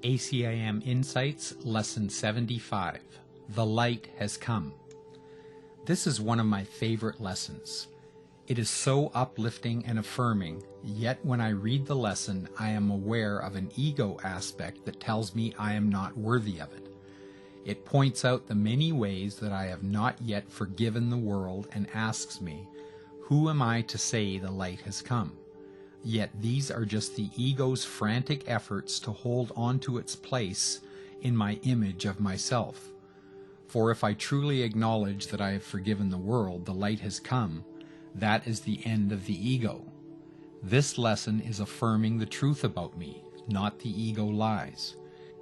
ACIM Insights, Lesson 75. The Light Has Come. This is one of my favorite lessons. It is so uplifting and affirming, yet when I read the lesson, I am aware of an ego aspect that tells me I am not worthy of it. It points out the many ways that I have not yet forgiven the world and asks me, who am I to say the light has come? Yet these are just the ego's frantic efforts to hold on to its place in my image of myself. For if I truly acknowledge that I have forgiven the world, the light has come, that is the end of the ego. This lesson is affirming the truth about me, not the ego lies.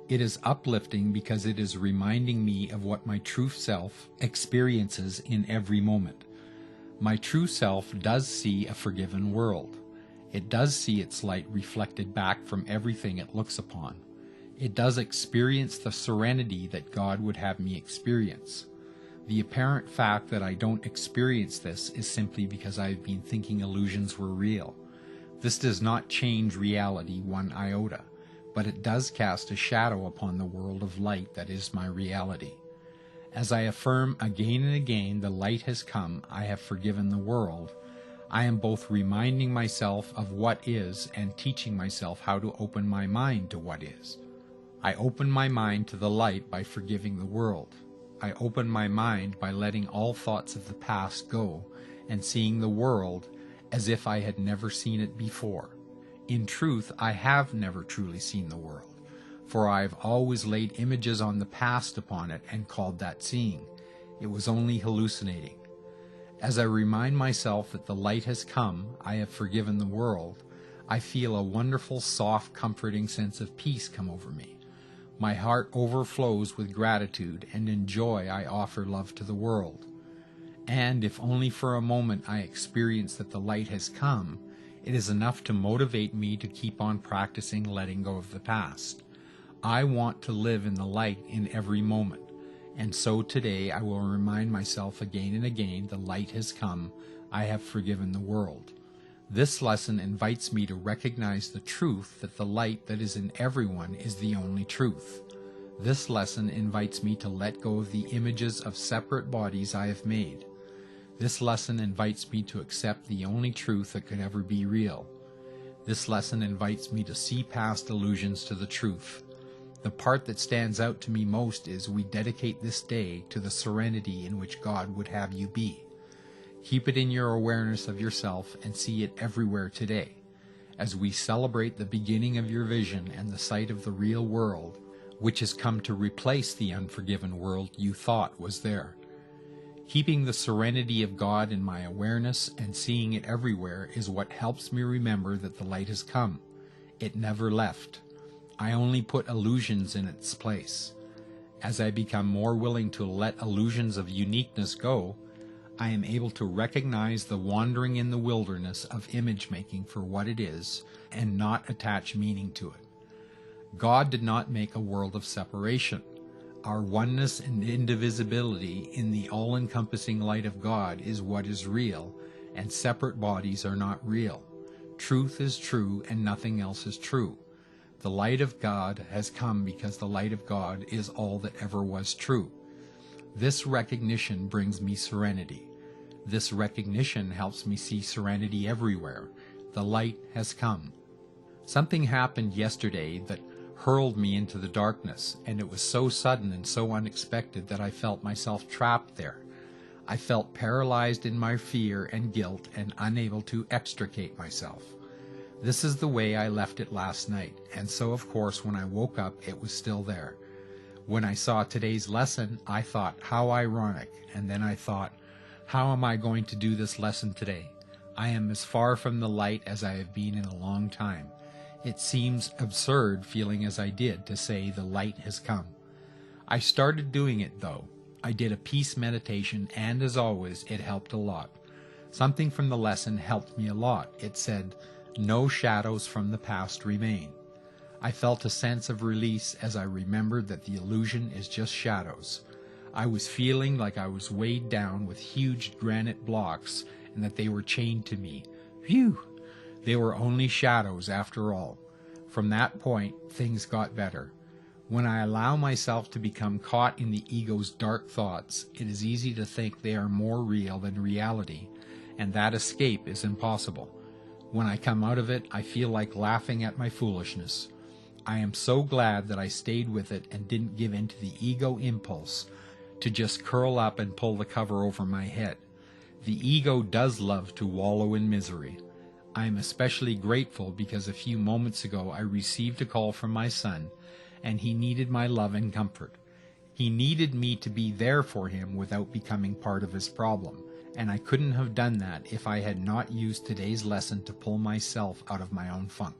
It is uplifting because it is reminding me of what my true self experiences in every moment. My true self does see a forgiven world. It does see its light reflected back from everything it looks upon. It does experience the serenity that God would have me experience. The apparent fact that I don't experience this is simply because I have been thinking illusions were real. This does not change reality one iota, but it does cast a shadow upon the world of light that is my reality. As I affirm again and again, the light has come, I have forgiven the world, I am both reminding myself of what is and teaching myself how to open my mind to what is. I open my mind to the light by forgiving the world. I open my mind by letting all thoughts of the past go and seeing the world as if I had never seen it before. In truth, I have never truly seen the world, for I have always laid images on the past upon it and called that seeing. It was only hallucinating. As I remind myself that the light has come, I have forgiven the world, I feel a wonderful, soft, comforting sense of peace come over me. My heart overflows with gratitude, and in joy I offer love to the world. And if only for a moment I experience that the light has come, it is enough to motivate me to keep on practicing letting go of the past. I want to live in the light in every moment, and so today I will remind myself again and again, the light has come, I have forgiven the world. This lesson invites me to recognize the truth that the light that is in everyone is the only truth. This lesson invites me to let go of the images of separate bodies I have made. This lesson invites me to accept the only truth that could ever be real. This lesson invites me to see past illusions to the truth. The part that stands out to me most is we dedicate this day to the serenity in which God would have you be. Keep it in your awareness of yourself and see it everywhere today, as we celebrate the beginning of your vision and the sight of the real world, which has come to replace the unforgiven world you thought was there. Keeping the serenity of God in my awareness and seeing it everywhere is what helps me remember that the light has come. It never left. I only put illusions in its place. As I become more willing to let illusions of uniqueness go, I am able to recognize the wandering in the wilderness of image-making for what it is and not attach meaning to it. God did not make a world of separation. Our oneness and indivisibility in the all-encompassing light of God is what is real, and separate bodies are not real. Truth is true and nothing else is true. The light of God has come because the light of God is all that ever was true. This recognition brings me serenity. This recognition helps me see serenity everywhere. The light has come. Something happened yesterday that hurled me into the darkness, and it was so sudden and so unexpected that I felt myself trapped there. I felt paralyzed in my fear and guilt and unable to extricate myself. This is the way I left it last night, and so of course when I woke up it was still there. When I saw today's lesson, I thought, how ironic, and then I thought, how am I going to do this lesson today? I am as far from the light as I have been in a long time. It seems absurd feeling as I did to say the light has come. I started doing it though. I did a peace meditation, and as always, it helped a lot. Something from the lesson helped me a lot. It said, no shadows from the past remain. I felt a sense of release as I remembered that the illusion is just shadows. I was feeling like I was weighed down with huge granite blocks and that they were chained to me. Phew! They were only shadows after all. From that point, things got better. When I allow myself to become caught in the ego's dark thoughts, it is easy to think they are more real than reality, and that escape is impossible. When I come out of it, I feel like laughing at my foolishness. I am so glad that I stayed with it and didn't give in to the ego impulse to just curl up and pull the cover over my head. The ego does love to wallow in misery. I am especially grateful because a few moments ago I received a call from my son, and he needed my love and comfort. He needed me to be there for him without becoming part of his problem, and I couldn't have done that if I had not used today's lesson to pull myself out of my own funk.